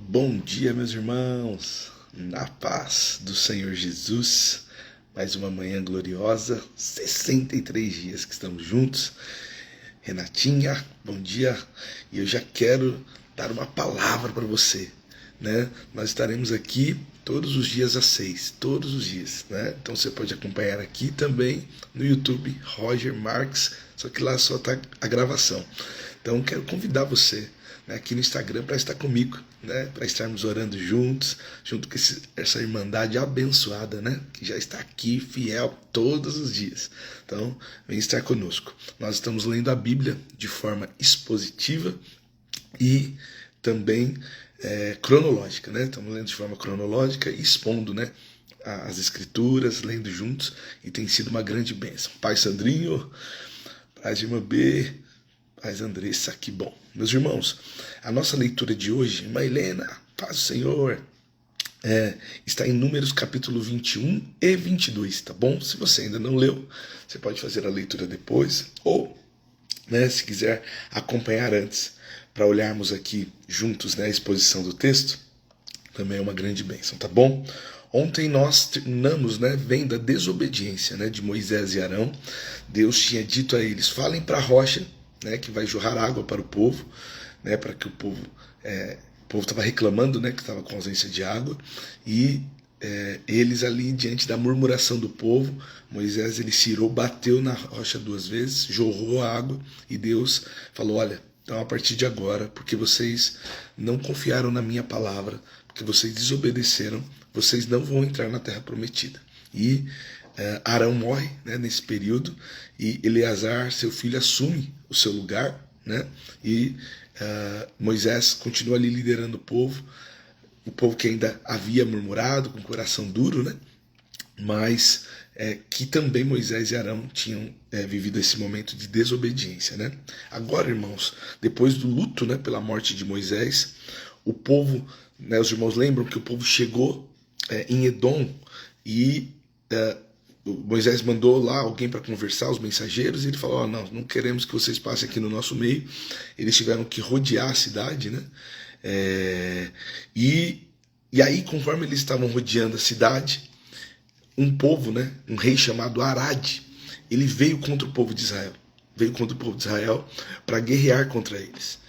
Bom dia, meus irmãos, na paz do Senhor Jesus, mais uma manhã gloriosa, 63 dias que estamos juntos. Renatinha, bom dia, e eu já quero dar uma palavra para você, né? Nós estaremos aqui todos os dias às 6, todos os dias, né? Então você pode acompanhar aqui também no YouTube, Roger Marques, só que lá só está a gravação. Então quero convidar você, né, aqui no Instagram para estar comigo, né, para estarmos orando juntos, junto com essa irmandade abençoada, né, que já está aqui fiel todos os dias. Então, vem estar conosco. Nós estamos lendo a Bíblia de forma expositiva e também cronológica, né? Estamos lendo de forma cronológica e expondo, né, as escrituras, lendo juntos, e tem sido uma grande bênção. Pai Sandrinho, Paz Irmã B, Paz Andressa, que bom. Meus irmãos, a nossa leitura de hoje, irmã Helena, paz do Senhor, está em Números capítulo 21 e 22, tá bom? Se você ainda não leu, você pode fazer a leitura depois, ou, né, se quiser acompanhar antes, para olharmos aqui juntos, né, a exposição do texto, também é uma grande bênção, tá bom? Ontem nós terminamos, né, vendo a desobediência, né, de Moisés e Arão. Deus tinha dito a eles: falem para a rocha, né, que vai jorrar água para o povo, né, para que o povo estava reclamando, né, que estava com ausência de água, e eles ali, diante da murmuração do povo, Moisés ele se irou, bateu na rocha 2 vezes, jorrou a água, e Deus falou: olha, então a partir de agora, porque vocês não confiaram na minha palavra, porque vocês desobedeceram, vocês não vão entrar na terra prometida. E Arão morre, né, nesse período, e Eleazar, seu filho, assume o seu lugar, né, e Moisés continua ali liderando o povo que ainda havia murmurado, com o coração duro, né, mas que também Moisés e Arão tinham vivido esse momento de desobediência, né. Agora, irmãos, depois do luto, né, pela morte de Moisés, o povo, né, os irmãos lembram que o povo chegou em Edom, e Moisés mandou lá alguém para conversar, os mensageiros, e ele falou: oh, não queremos que vocês passem aqui no nosso meio. Eles tiveram que rodear a cidade, né? E aí, conforme eles estavam rodeando a cidade, um povo, né, um rei chamado Arad, ele veio contra o povo de Israel, para guerrear contra eles.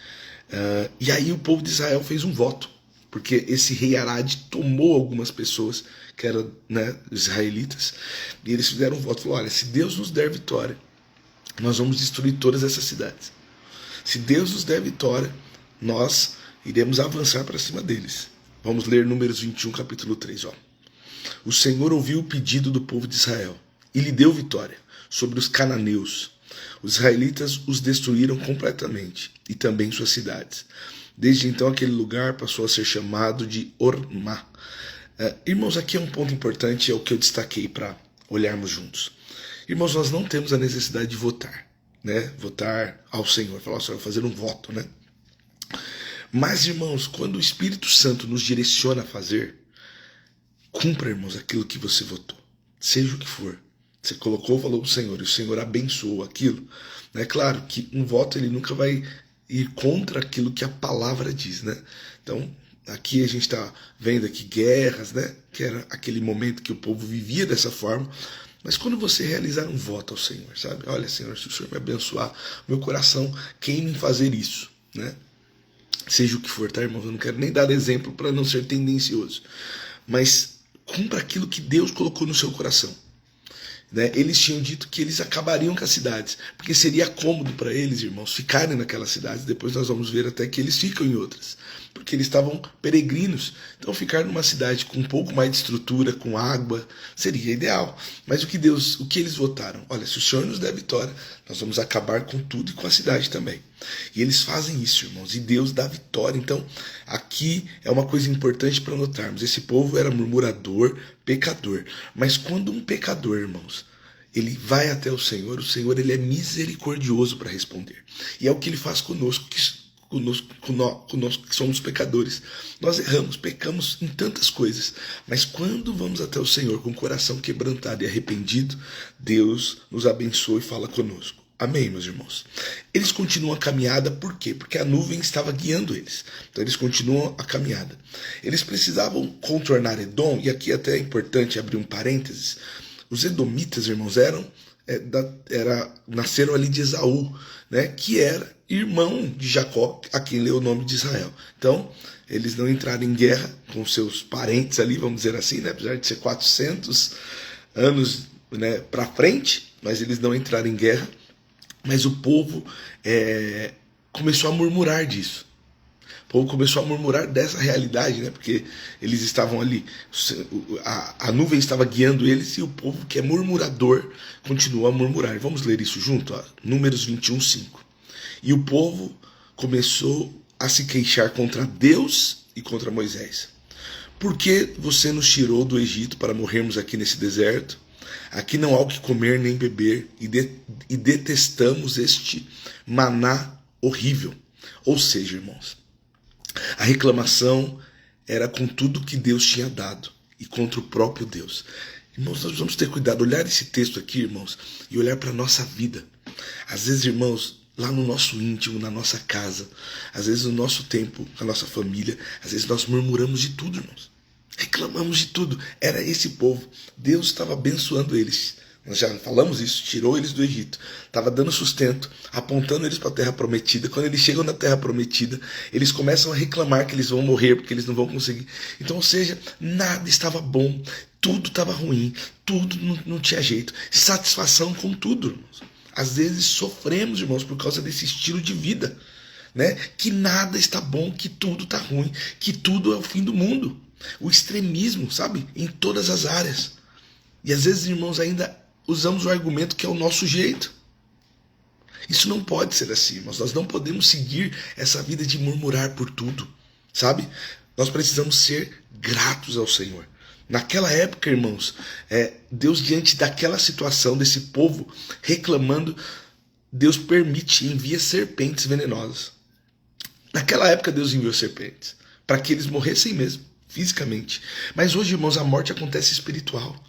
E aí o povo de Israel fez um voto, porque esse rei Arad tomou algumas pessoas que eram, né, israelitas, e eles fizeram um voto: falou: olha, se Deus nos der vitória, nós vamos destruir todas essas cidades. Se Deus nos der vitória, nós iremos avançar para cima deles. Vamos ler Números 21, capítulo 3. Ó. O Senhor ouviu o pedido do povo de Israel e lhe deu vitória sobre os cananeus. Os israelitas os destruíram completamente, e também suas cidades. Desde então aquele lugar passou a ser chamado de Ormá. Irmãos, aqui é um ponto importante, é o que eu destaquei para olharmos juntos. Irmãos, nós não temos a necessidade de votar, né? Votar ao Senhor, falar: só vou fazer um voto, né? Mas, irmãos, quando o Espírito Santo nos direciona a fazer, cumpra, irmãos, aquilo que você votou, seja o que for. Você colocou o valor do Senhor e o Senhor abençoou aquilo. É claro que um voto ele nunca vai ir contra aquilo que a palavra diz, né? Então, aqui a gente está vendo aqui guerras, né? Que era aquele momento que o povo vivia dessa forma. Mas quando você realizar um voto ao Senhor, sabe? Olha, Senhor, se o Senhor me abençoar, meu coração queima em fazer isso, né? Seja o que for, tá, irmãos? Eu não quero nem dar exemplo para não ser tendencioso. Mas cumpra aquilo que Deus colocou no seu coração. Né? Eles tinham dito que eles acabariam com as cidades, porque seria cômodo para eles, irmãos, ficarem naquelas cidades. Depois nós vamos ver até que eles ficam em outras, porque eles estavam peregrinos. Então ficar numa cidade com um pouco mais de estrutura, com água, seria ideal. Mas o que eles votaram? Olha, se o Senhor nos der vitória, nós vamos acabar com tudo e com a cidade também. E eles fazem isso, irmãos, e Deus dá vitória. Então aqui é uma coisa importante para notarmos: esse povo era murmurador, pecador. Mas quando um pecador, irmãos, ele vai até o Senhor ele é misericordioso para responder. E é o que ele faz conosco que somos pecadores. Nós erramos, pecamos em tantas coisas, mas quando vamos até o Senhor com o coração quebrantado e arrependido, Deus nos abençoa e fala conosco. Amém, meus irmãos? Eles continuam a caminhada, por quê? Porque a nuvem estava guiando eles. Então eles continuam a caminhada. Eles precisavam contornar Edom, e aqui até é importante abrir um parênteses. Os edomitas, irmãos, nasceram ali de Esaú, né, que era irmão de Jacó, a quem leu o nome de Israel. Então, eles não entraram em guerra com seus parentes ali, vamos dizer assim, né, apesar de ser 400 anos, né, para frente, mas eles não entraram em guerra. Mas o povo começou a murmurar disso. O povo começou a murmurar dessa realidade, né? Porque eles estavam ali, a nuvem estava guiando eles, e o povo que é murmurador continua a murmurar. Vamos ler isso junto, ó. Números 21, 5. E o povo começou a se queixar contra Deus e contra Moisés. Por que você nos tirou do Egito para morrermos aqui nesse deserto? Aqui não há o que comer nem beber, e detestamos este maná horrível. Ou seja, irmãos, a reclamação era com tudo que Deus tinha dado e contra o próprio Deus. Irmãos, nós vamos ter cuidado, olhar esse texto aqui, irmãos, e olhar para a nossa vida. Às vezes, irmãos, lá no nosso íntimo, na nossa casa, às vezes no nosso tempo, com a nossa família, às vezes nós murmuramos de tudo, irmãos. Reclamamos de tudo. Era esse povo. Deus estava abençoando eles. Nós já falamos isso, tirou eles do Egito. Estava dando sustento, apontando eles para a terra prometida. Quando eles chegam na terra prometida, eles começam a reclamar que eles vão morrer, porque eles não vão conseguir. Então, ou seja, nada estava bom, tudo estava ruim, tudo não tinha jeito. Satisfação com tudo, irmãos. Às vezes sofremos, irmãos, por causa desse estilo de vida, né? Que nada está bom, que tudo está ruim, que tudo é o fim do mundo. O extremismo, sabe? Em todas as áreas. E às vezes, irmãos, ainda usamos o argumento que é o nosso jeito. Isso não pode ser assim, irmãos. Nós não podemos seguir essa vida de murmurar por tudo, sabe? Nós precisamos ser gratos ao Senhor. Naquela época, irmãos, Deus, diante daquela situação, desse povo reclamando, Deus envia serpentes venenosas. Naquela época, Deus enviou serpentes para que eles morressem mesmo, fisicamente. Mas hoje, irmãos, a morte acontece espiritual.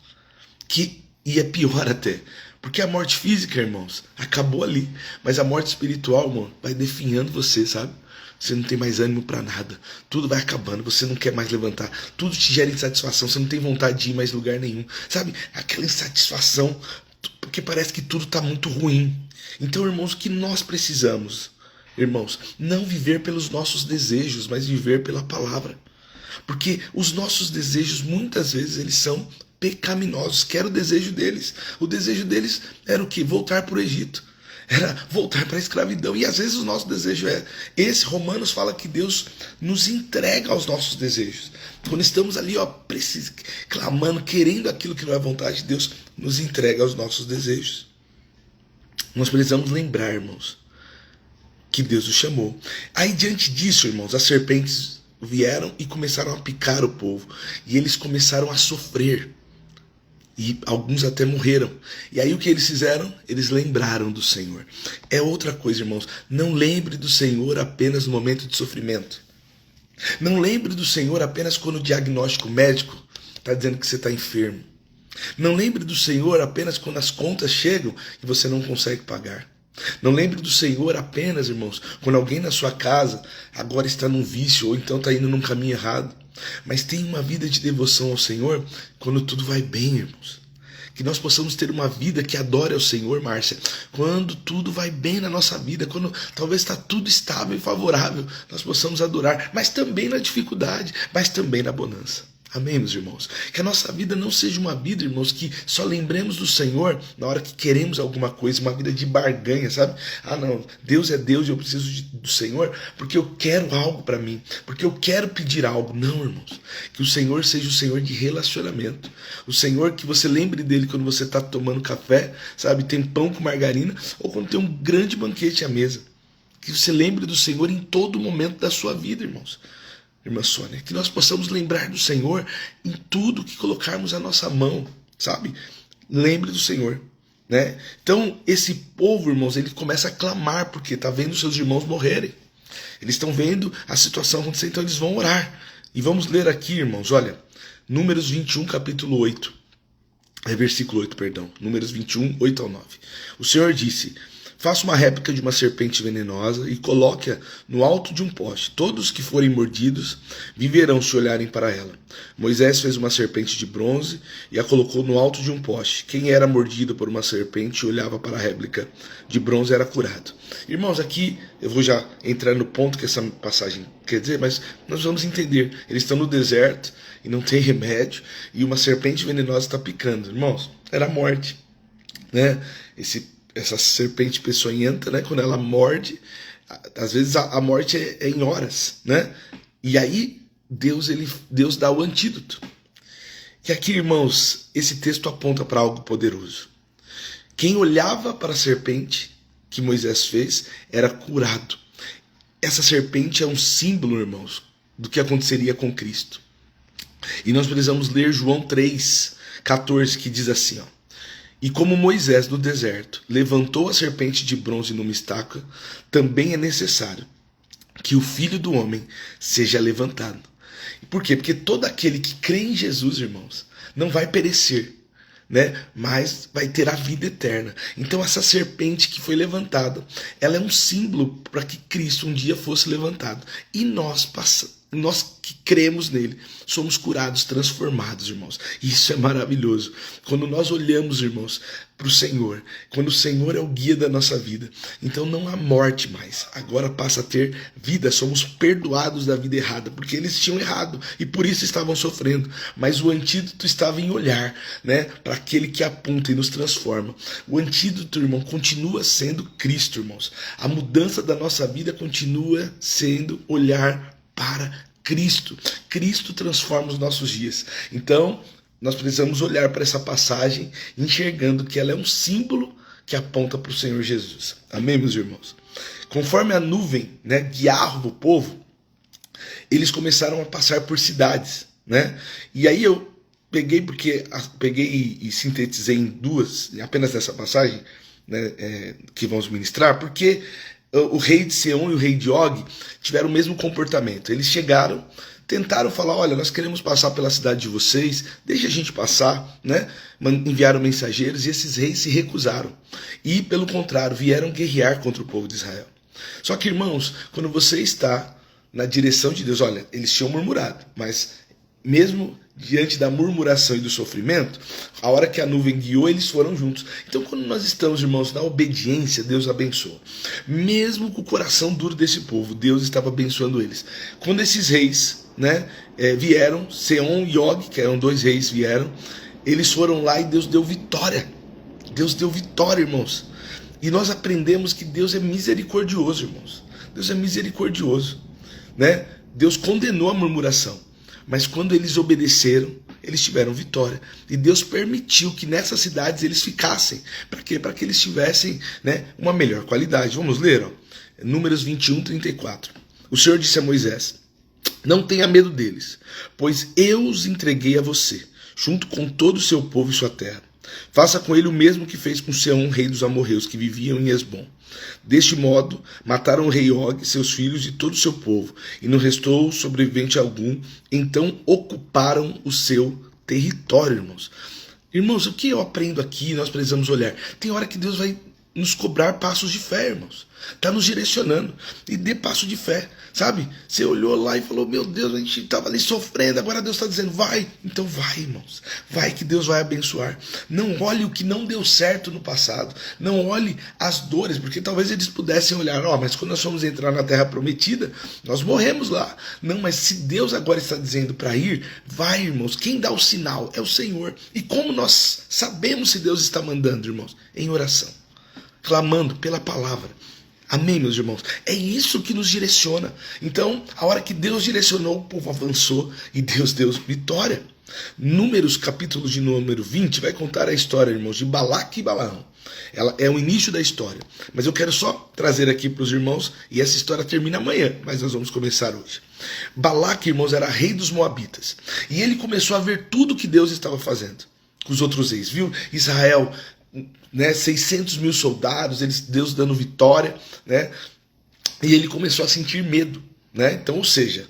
E é pior até. Porque a morte física, irmãos, acabou ali. Mas a morte espiritual, irmão, vai definhando você, sabe? Você não tem mais ânimo para nada. Tudo vai acabando, você não quer mais levantar. Tudo te gera insatisfação, você não tem vontade de ir mais lugar nenhum. Sabe? Aquela insatisfação, porque parece que tudo está muito ruim. Então, irmãos, o que nós precisamos, irmãos, não viver pelos nossos desejos, mas viver pela palavra. Porque os nossos desejos, muitas vezes, eles são pecaminosos, que era o desejo deles. O desejo deles era o quê? Voltar para o Egito. Era voltar para a escravidão. E às vezes o nosso desejo é esse. Romanos fala que Deus nos entrega aos nossos desejos. Quando estamos ali, clamando, querendo aquilo que não é vontade de Deus, nos entrega aos nossos desejos. Nós precisamos lembrar, irmãos, que Deus os chamou. Aí, diante disso, irmãos, as serpentes vieram e começaram a picar o povo. E eles começaram a sofrer. E alguns até morreram. E aí o que eles fizeram? Eles lembraram do Senhor. É outra coisa, irmãos. Não lembre do Senhor apenas no momento de sofrimento. Não lembre do Senhor apenas quando o diagnóstico médico está dizendo que você está enfermo. Não lembre do Senhor apenas quando as contas chegam e você não consegue pagar. Não lembre do Senhor apenas, irmãos, quando alguém na sua casa agora está num vício ou então está indo num caminho errado. Mas tenha uma vida de devoção ao Senhor quando tudo vai bem, irmãos. Que nós possamos ter uma vida que adore ao Senhor, Márcia, quando tudo vai bem na nossa vida, quando talvez está tudo estável e favorável, nós possamos adorar, mas também na dificuldade, mas também na bonança. Amém, meus irmãos? Que a nossa vida não seja uma vida, irmãos, que só lembremos do Senhor na hora que queremos alguma coisa, uma vida de barganha, sabe? Ah, não, Deus é Deus e eu preciso do Senhor porque eu quero algo para mim, porque eu quero pedir algo. Não, irmãos. Que o Senhor seja o Senhor de relacionamento. O Senhor que você lembre dele quando você está tomando café, sabe? Tem pão com margarina ou quando tem um grande banquete à mesa. Que você lembre do Senhor em todo momento da sua vida, irmãos. Irmã Sônia, que nós possamos lembrar do Senhor em tudo que colocarmos a nossa mão, sabe? Lembre do Senhor, né? Então, esse povo, irmãos, ele começa a clamar porque está vendo seus irmãos morrerem. Eles estão vendo a situação acontecer, então eles vão orar. E vamos ler aqui, irmãos, olha, Números 21, capítulo 8. Versículo 8, perdão. Números 21, 8 ao 9. O Senhor disse: faça uma réplica de uma serpente venenosa e coloque-a no alto de um poste. Todos que forem mordidos viverão se olharem para ela. Moisés fez uma serpente de bronze e a colocou no alto de um poste. Quem era mordido por uma serpente e olhava para a réplica de bronze era curado. Irmãos, aqui eu vou já entrar no ponto que essa passagem quer dizer, mas nós vamos entender. Eles estão no deserto e não tem remédio e uma serpente venenosa está picando. Irmãos, era a morte, né? Essa serpente peçonhenta, né? Quando ela morde, às vezes a morte é em horas, né? E aí Deus dá o antídoto. E aqui, irmãos, esse texto aponta para algo poderoso. Quem olhava para a serpente que Moisés fez era curado. Essa serpente é um símbolo, irmãos, do que aconteceria com Cristo. E nós precisamos ler João 3,14, que diz assim, ó: e como Moisés no deserto levantou a serpente de bronze numa estaca, também é necessário que o Filho do Homem seja levantado. Por quê? Porque todo aquele que crê em Jesus, irmãos, não vai perecer, né? Mas vai ter a vida eterna. Então essa serpente que foi levantada, ela é um símbolo para que Cristo um dia fosse levantado. E nós que cremos nele, somos curados, transformados, irmãos. Isso é maravilhoso. Quando nós olhamos, irmãos, para o Senhor, quando o Senhor é o guia da nossa vida, então não há morte mais. Agora passa a ter vida. Somos perdoados da vida errada, porque eles tinham errado e por isso estavam sofrendo. Mas o antídoto estava em olhar, né, para aquele que aponta e nos transforma. O antídoto, irmão, continua sendo Cristo, irmãos. A mudança da nossa vida continua sendo olhar para Cristo. Cristo transforma os nossos dias. Então, nós precisamos olhar para essa passagem, enxergando que ela é um símbolo que aponta para o Senhor Jesus. Amém, meus irmãos? Conforme a nuvem, né, guiava o povo, eles começaram a passar por cidades, né? E aí eu peguei e sintetizei em duas, apenas nessa passagem, né, que vamos ministrar, porque o rei de Seom e o rei de Og tiveram o mesmo comportamento. Eles chegaram, tentaram falar: olha, nós queremos passar pela cidade de vocês, deixa a gente passar, né? Enviaram mensageiros e esses reis se recusaram. E, pelo contrário, vieram guerrear contra o povo de Israel. Só que, irmãos, quando você está na direção de Deus, olha, eles tinham murmurado, mas mesmo diante da murmuração e do sofrimento, a hora que a nuvem guiou, eles foram juntos. Então, quando nós estamos, irmãos, na obediência, Deus abençoa. Mesmo com o coração duro desse povo, Deus estava abençoando eles. Quando esses reis, né, vieram, Seom e Og, que eram dois reis, vieram, eles foram lá e Deus deu vitória. Deus deu vitória, irmãos. E nós aprendemos que Deus é misericordioso, irmãos. Deus é misericordioso, né? Deus condenou a murmuração. Mas quando eles obedeceram, eles tiveram vitória. E Deus permitiu que nessas cidades eles ficassem. Para quê? Para que eles tivessem, né, uma melhor qualidade. Vamos ler, ó. Números 21:34. O Senhor disse a Moisés: não tenha medo deles, pois eu os entreguei a você, junto com todo o seu povo e sua terra. Faça com ele o mesmo que fez com Seom, rei dos amorreus, que viviam em Hesbom. Deste modo, mataram o rei Og, seus filhos e todo o seu povo, e não restou sobrevivente algum. Então ocuparam o seu território, irmãos. Irmãos, o que eu aprendo aqui, nós precisamos olhar. Tem hora que Deus vai nos cobrar passos de fé, irmãos. Está nos direcionando. E dê passo de fé, sabe? Você olhou lá e falou: meu Deus, a gente estava ali sofrendo, agora Deus está dizendo: vai. Então vai, irmãos. Vai que Deus vai abençoar. Não olhe o que não deu certo no passado. Não olhe as dores, porque talvez eles pudessem olhar: mas quando nós fomos entrar na terra prometida, nós morremos lá. Não, mas se Deus agora está dizendo para ir, vai, irmãos. Quem dá o sinal é o Senhor. E como nós sabemos se Deus está mandando, irmãos? Em oração, clamando pela palavra. Amém, meus irmãos? É isso que nos direciona. Então, a hora que Deus direcionou, o povo avançou e Deus deu vitória. Números, capítulo de número 20, vai contar a história, irmãos, de Balaque e Balaão. Ela é o início da história. Mas eu quero só trazer aqui para os irmãos, e essa história termina amanhã, mas nós vamos começar hoje. Balaque, irmãos, era rei dos Moabitas. E ele começou a ver tudo que Deus estava fazendo com os outros reis. Viu Israel, né, 600 mil soldados, Deus dando vitória, né, e ele começou a sentir medo, né? Então, ou seja,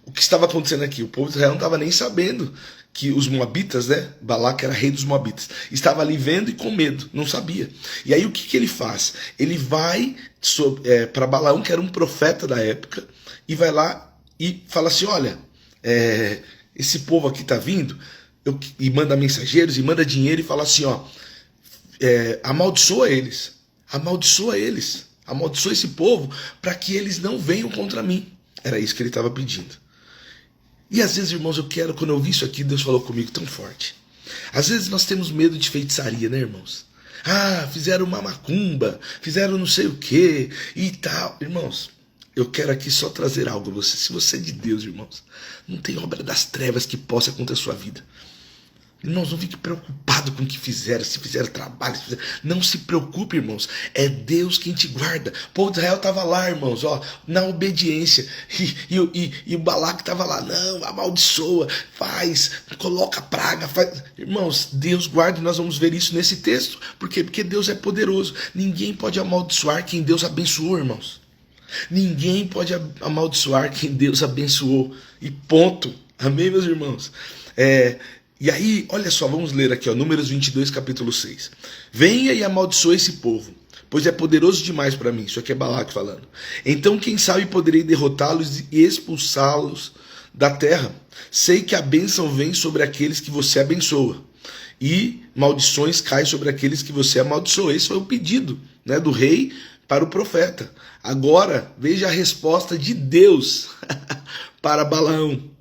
o que estava acontecendo aqui? O povo de Israel não estava nem sabendo que os moabitas, né? Balaque era rei dos moabitas. Estava ali vendo e com medo, não sabia. E aí o que ele faz? Ele vai para Balaão, que era um profeta da época, e vai lá e fala assim, olha, esse povo aqui está vindo, e manda mensageiros, e manda dinheiro, e fala assim, ó, amaldiçoa eles, amaldiçoa esse povo, para que eles não venham contra mim. Era isso que ele estava pedindo. E às vezes, irmãos, quando eu vi isso aqui, Deus falou comigo tão forte. Às vezes nós temos medo de feitiçaria, né, irmãos? Fizeram uma macumba, fizeram não sei o que e tal. Irmãos, eu quero aqui só trazer algo a você. Se você é de Deus, irmãos, não tem obra das trevas que possa contra a sua vida. Irmãos, não fique preocupado com o que fizeram, se fizeram trabalho, não se preocupe, irmãos, é Deus quem te guarda. O povo de Israel estava lá, irmãos, ó, na obediência, e o Balaque estava lá, não, amaldiçoa, faz, coloca praga, faz. Irmãos, Deus guarda, e nós vamos ver isso nesse texto. Por quê? Porque Deus é poderoso. Ninguém pode amaldiçoar quem Deus abençoou, irmãos. Ninguém pode amaldiçoar quem Deus abençoou, e ponto. Amém, meus irmãos? E aí, olha só, vamos ler aqui, ó, Números 22, capítulo 6. Venha e amaldiçoe esse povo, pois é poderoso demais para mim. Isso aqui é Balaque falando. Então, quem sabe poderei derrotá-los e expulsá-los da terra. Sei que a bênção vem sobre aqueles que você abençoa, e maldições caem sobre aqueles que você amaldiçoa. Esse foi o pedido, né, do rei para o profeta. Agora, veja a resposta de Deus para Balaão.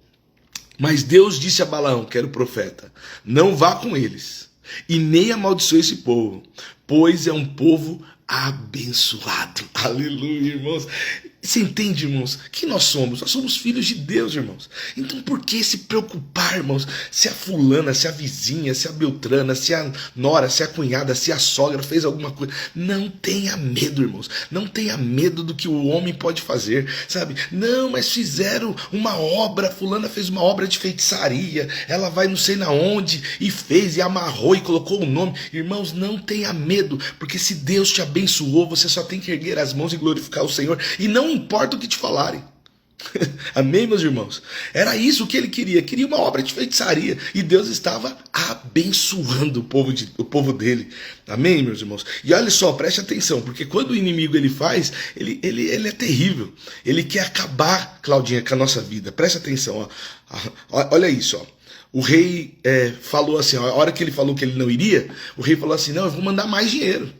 Mas Deus disse a Balaão, que era o profeta, não vá com eles, e nem amaldiçoe esse povo, pois é um povo abençoado. Aleluia, irmãos. Você entende, irmãos, que nós somos? Nós somos filhos de Deus, irmãos. Então por que se preocupar, irmãos? Se a fulana, se a vizinha, se a beltrana, se a nora, se a cunhada, se a sogra fez alguma coisa. Não tenha medo, irmãos. Não tenha medo do que o homem pode fazer, sabe? Não, mas fizeram uma obra, fulana fez uma obra de feitiçaria, ela vai não sei na onde e fez e amarrou e colocou o nome. Irmãos, não tenha medo, porque se Deus te abençoou, você só tem que erguer as mãos e glorificar o Senhor, e não importa o que te falarem. Amém, meus irmãos? Era isso que ele queria uma obra de feitiçaria, e Deus estava abençoando o povo dele. Amém, meus irmãos? E olha só, preste atenção, porque quando o inimigo ele faz, ele é terrível. Ele quer acabar, Claudinha, com a nossa vida. Preste atenção, ó. Olha isso, ó. O rei falou assim, ó, a hora que ele falou que ele não iria, o rei falou assim, não, eu vou mandar mais dinheiro.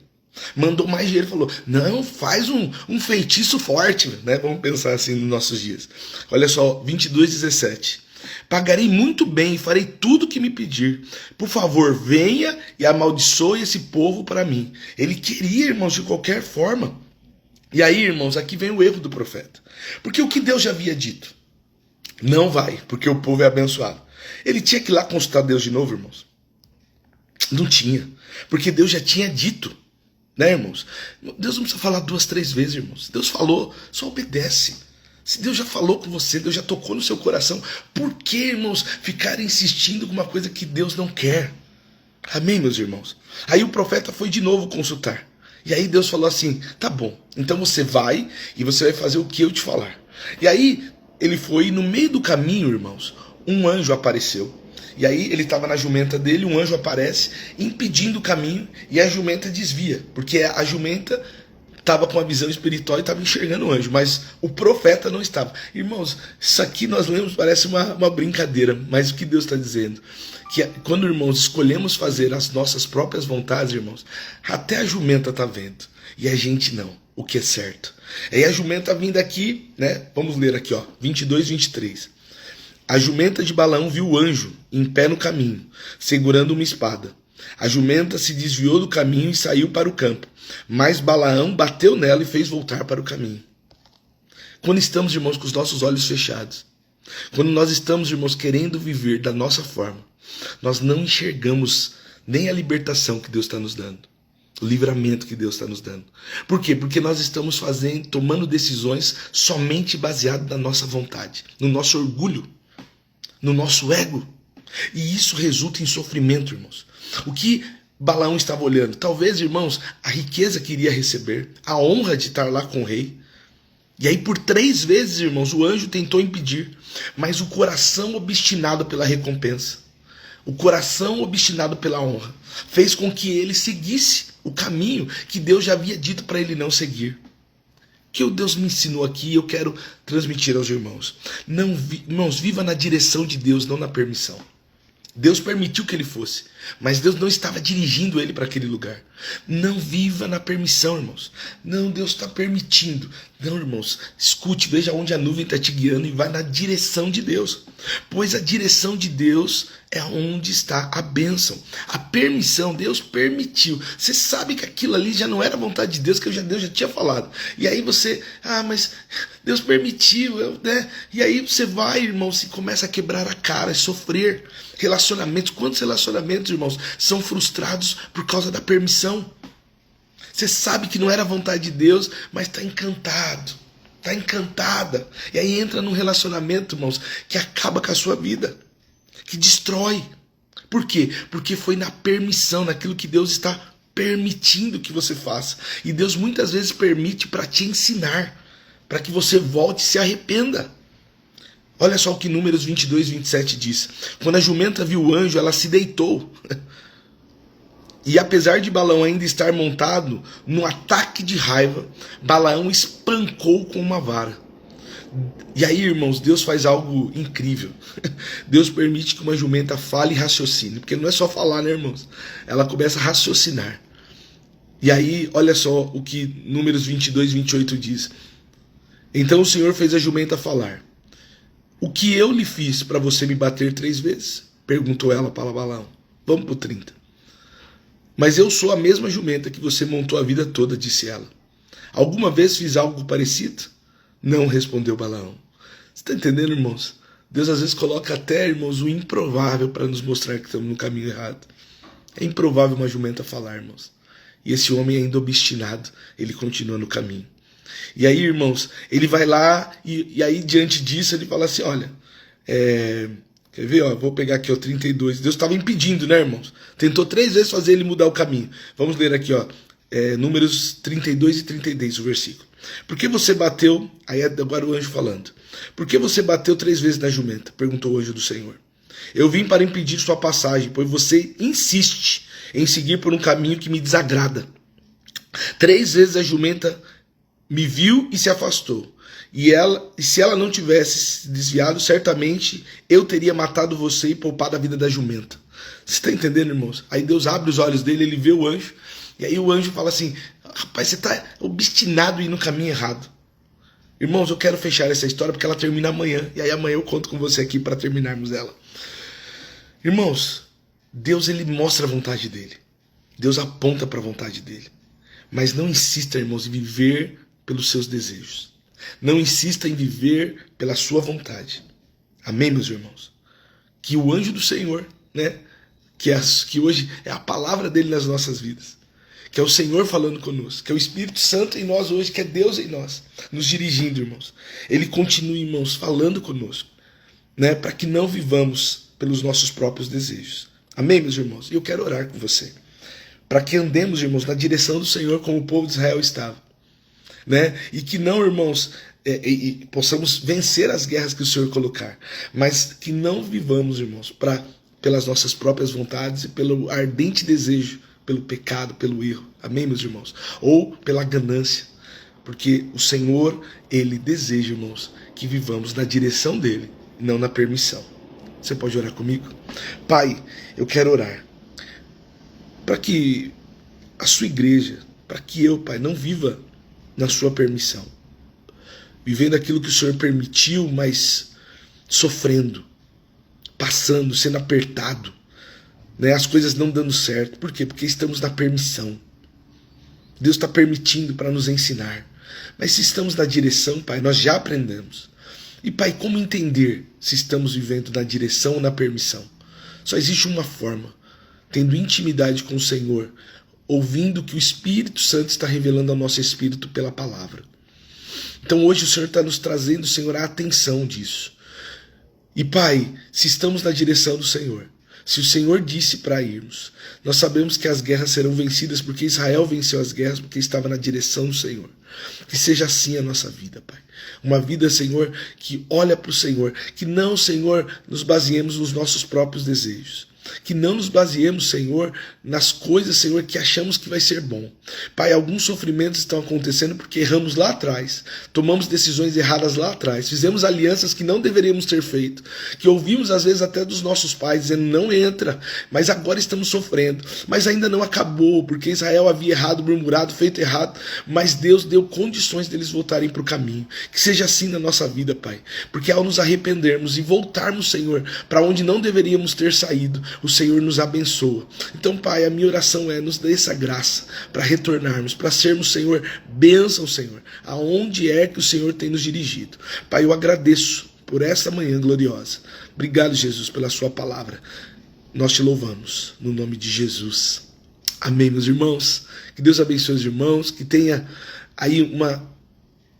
Mandou mais dinheiro, falou, não, faz um feitiço forte, né? Vamos pensar assim nos nossos dias. Olha só, 22:17. Pagarei muito bem e farei tudo o que me pedir. Por favor, venha e amaldiçoe esse povo para mim. Ele queria, irmãos, de qualquer forma. E aí, irmãos, aqui vem o erro do profeta. Porque o que Deus já havia dito? Não vai, porque o povo é abençoado. Ele tinha que ir lá consultar Deus de novo, irmãos? Não tinha, porque Deus já tinha dito. Né, irmãos? Deus não precisa falar 2, 3 vezes, irmãos. Deus falou, só obedece. Se Deus já falou com você, Deus já tocou no seu coração, por que, irmãos, ficar insistindo com uma coisa que Deus não quer? Amém, meus irmãos? Aí o profeta foi de novo consultar. E aí Deus falou assim, tá bom, então você vai e você vai fazer o que eu te falar. E aí ele foi, e no meio do caminho, irmãos, um anjo apareceu. E aí ele estava na jumenta dele, um anjo aparece, impedindo o caminho, e a jumenta desvia, porque a jumenta estava com uma visão espiritual e estava enxergando o anjo, mas o profeta não estava. Irmãos, isso aqui nós lemos, parece uma brincadeira, mas o que Deus está dizendo? Que quando, irmãos, escolhemos fazer as nossas próprias vontades, irmãos, até a jumenta está vendo, e a gente não, o que é certo. Aí a jumenta vindo aqui, né? Vamos ler aqui, ó, 22:23. A jumenta de Balaão viu o anjo em pé no caminho, segurando uma espada. A jumenta se desviou do caminho e saiu para o campo, mas Balaão bateu nela e fez voltar para o caminho. Quando estamos, irmãos, com os nossos olhos fechados, quando nós estamos, irmãos, querendo viver da nossa forma, nós não enxergamos nem a libertação que Deus está nos dando, o livramento que Deus está nos dando. Por quê? Porque nós estamos tomando decisões somente baseadas na nossa vontade, no nosso orgulho, no nosso ego. E isso resulta em sofrimento, irmãos. O que Balaão estava olhando? Talvez, irmãos, a riqueza que iria receber, a honra de estar lá com o rei. E aí por 3 vezes, irmãos, o anjo tentou impedir, mas o coração obstinado pela recompensa, o coração obstinado pela honra, fez com que ele seguisse o caminho que Deus já havia dito para ele não seguir. O que o Deus me ensinou aqui, eu quero transmitir aos irmãos. Irmãos, viva na direção de Deus, não na permissão. Deus permitiu que ele fosse, mas Deus não estava dirigindo ele para aquele lugar. Não viva na permissão, irmãos. Não, Deus está permitindo. Não, irmãos, escute, veja onde a nuvem está te guiando e vai na direção de Deus. Pois a direção de Deus é onde está a bênção. A permissão, Deus permitiu. Você sabe que aquilo ali já não era vontade de Deus, que Deus já tinha falado. E aí você, mas Deus permitiu, né? E aí você vai, irmãos, e começa a quebrar a cara, a sofrer. Relacionamentos, quantos relacionamentos, irmãos, são frustrados por causa da permissão? Você sabe que não era vontade de Deus, mas está encantado, está encantada. E aí entra num relacionamento, irmãos, que acaba com a sua vida, que destrói. Por quê? Porque foi na permissão, naquilo que Deus está permitindo que você faça. E Deus muitas vezes permite para te ensinar, para que você volte e se arrependa. Olha só o que Números 22, 27 diz. Quando a jumenta viu o anjo, ela se deitou. E apesar de Balaão ainda estar montado, no ataque de raiva, Balaão espancou com uma vara. E aí, irmãos, Deus faz algo incrível. Deus permite que uma jumenta fale e raciocine. Porque não é só falar, né, irmãos? Ela começa a raciocinar. E aí, olha só o que Números 22, 28 diz. Então o Senhor fez a jumenta falar. O que eu lhe fiz para você me bater 3 vezes? Perguntou ela para Balaão. Vamos para o 30. Mas eu sou a mesma jumenta que você montou a vida toda, disse ela. Alguma vez fiz algo parecido? Não, respondeu Balaão. Você está entendendo, irmãos? Deus às vezes coloca até, irmãos, o improvável para nos mostrar que estamos no caminho errado. É improvável uma jumenta falar, irmãos. E esse homem ainda obstinado, ele continua no caminho. E aí, irmãos, ele vai lá e aí diante disso ele fala assim, olha, quer ver, ó, vou pegar aqui o 32. Deus estava impedindo, né, irmãos? Tentou 3 vezes fazer ele mudar o caminho. Vamos ler aqui, ó, Números 32 e 33, o versículo. Por que você bateu, aí agora o anjo falando. Por que você bateu 3 vezes na jumenta? Perguntou o anjo do Senhor. Eu vim para impedir sua passagem, pois você insiste em seguir por um caminho que me desagrada. 3 vezes a jumenta me viu e se afastou. E se ela não tivesse se desviado, certamente eu teria matado você e poupado a vida da jumenta. Você está entendendo, irmãos? Aí Deus abre os olhos dele, ele vê o anjo, e aí o anjo fala assim, rapaz, você está obstinado em ir no caminho errado. Irmãos, eu quero fechar essa história porque ela termina amanhã, e aí amanhã eu conto com você aqui para terminarmos ela. Irmãos, Deus ele mostra a vontade dele. Deus aponta para a vontade dele. Mas não insista, irmãos, em viver pelos seus desejos. Não insista em viver pela sua vontade. Amém, meus irmãos? Que o anjo do Senhor, né, que hoje é a palavra dele nas nossas vidas, que é o Senhor falando conosco, que é o Espírito Santo em nós hoje, que é Deus em nós, nos dirigindo, irmãos. Ele continue, irmãos, falando conosco, né, para que não vivamos pelos nossos próprios desejos. Amém, meus irmãos? E eu quero orar com você, para que andemos, irmãos, na direção do Senhor como o povo de Israel estava. Né? E que não, irmãos, possamos vencer as guerras que o Senhor colocar, mas que não vivamos, irmãos, pelas nossas próprias vontades e pelo ardente desejo, pelo pecado, pelo erro. Amém, meus irmãos? Ou pela ganância, porque o Senhor, ele deseja, irmãos, que vivamos na direção dele, não na permissão. Você pode orar comigo? Pai, eu quero orar para que a sua igreja, para que eu, Pai, não viva na sua permissão, vivendo aquilo que o Senhor permitiu, mas sofrendo, passando, sendo apertado, né? As coisas não dando certo. Por quê? Porque estamos na permissão. Deus está permitindo para nos ensinar. Mas se estamos na direção, Pai, nós já aprendemos. E Pai, como entender se estamos vivendo na direção ou na permissão? Só existe uma forma, tendo intimidade com o Senhor, ouvindo o que o Espírito Santo está revelando ao nosso espírito pela palavra. Então hoje o Senhor está nos trazendo, Senhor, a atenção disso. E Pai, se estamos na direção do Senhor, Se o Senhor disse para irmos, nós sabemos que as guerras serão vencidas porque Israel venceu as guerras porque estava na direção do Senhor. Que seja assim a nossa vida, Pai. Uma vida, Senhor, que olha para o Senhor. Que não, Senhor, nos baseemos nos nossos próprios desejos. Que não nos baseemos, Senhor, nas coisas, Senhor, que achamos que vai ser bom. Pai, alguns sofrimentos estão acontecendo porque erramos lá atrás, tomamos decisões erradas lá atrás, fizemos alianças que não deveríamos ter feito, que ouvimos às vezes até dos nossos pais dizendo não entra, mas agora estamos sofrendo. Mas ainda não acabou, porque Israel havia errado, murmurado, feito errado, mas Deus deu condições deles voltarem para o caminho. Que seja assim na nossa vida, Pai, porque ao nos arrependermos e voltarmos, Senhor, para onde não deveríamos ter saído, o Senhor nos abençoa. Então, Pai, a minha oração é, nos dê essa graça para retornarmos, para sermos, Senhor, bênção, Senhor, aonde é que o Senhor tem nos dirigido. Pai, eu agradeço por esta manhã gloriosa. Obrigado, Jesus, pela sua palavra. Nós te louvamos, no nome de Jesus. Amém, meus irmãos. Que Deus abençoe os irmãos, que tenha aí uma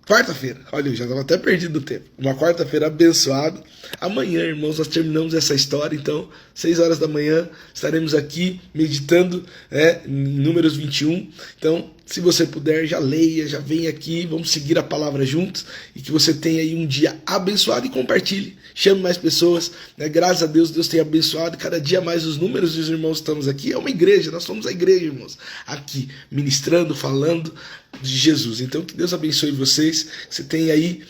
quarta-feira, olha, eu já estava até perdido no tempo. Uma quarta-feira abençoada. Amanhã, irmãos, nós terminamos essa história. Então, 6 horas da manhã, estaremos aqui meditando em Números 21. Então, se você puder, já leia, já vem aqui, vamos seguir a palavra juntos. E que você tenha aí um dia abençoado e compartilhe. Chame mais pessoas, né? Graças a Deus, Deus tem abençoado. Cada dia mais os números dos irmãos estamos aqui. É uma igreja, nós somos a igreja, irmãos. Aqui, ministrando, falando de Jesus. Então, que Deus abençoe vocês. Você tem aí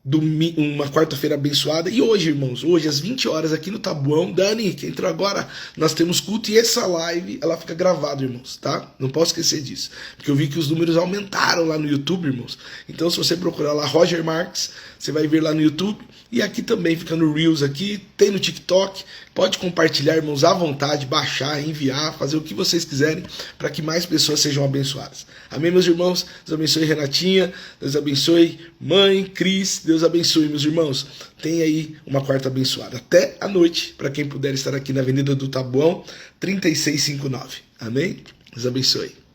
uma quarta-feira abençoada. E hoje, irmãos, hoje às 20 horas aqui no Tabuão, Dani, que entrou agora, nós temos culto e essa live, ela fica gravada, irmãos, tá? Não posso esquecer disso. Porque eu vi que os números aumentaram lá no YouTube, irmãos. Então, se você procurar lá Roger Marques, você vai ver lá no YouTube. E aqui também, fica no Reels aqui, tem no TikTok. Pode compartilhar, irmãos, à vontade, baixar, enviar, fazer o que vocês quiserem para que mais pessoas sejam abençoadas. Amém, meus irmãos? Deus abençoe Renatinha, Deus abençoe mãe, Cris, Deus abençoe, meus irmãos. Tem aí uma quarta abençoada. Até a noite, para quem puder estar aqui na Avenida do Tabuão, 3659. Amém? Deus abençoe.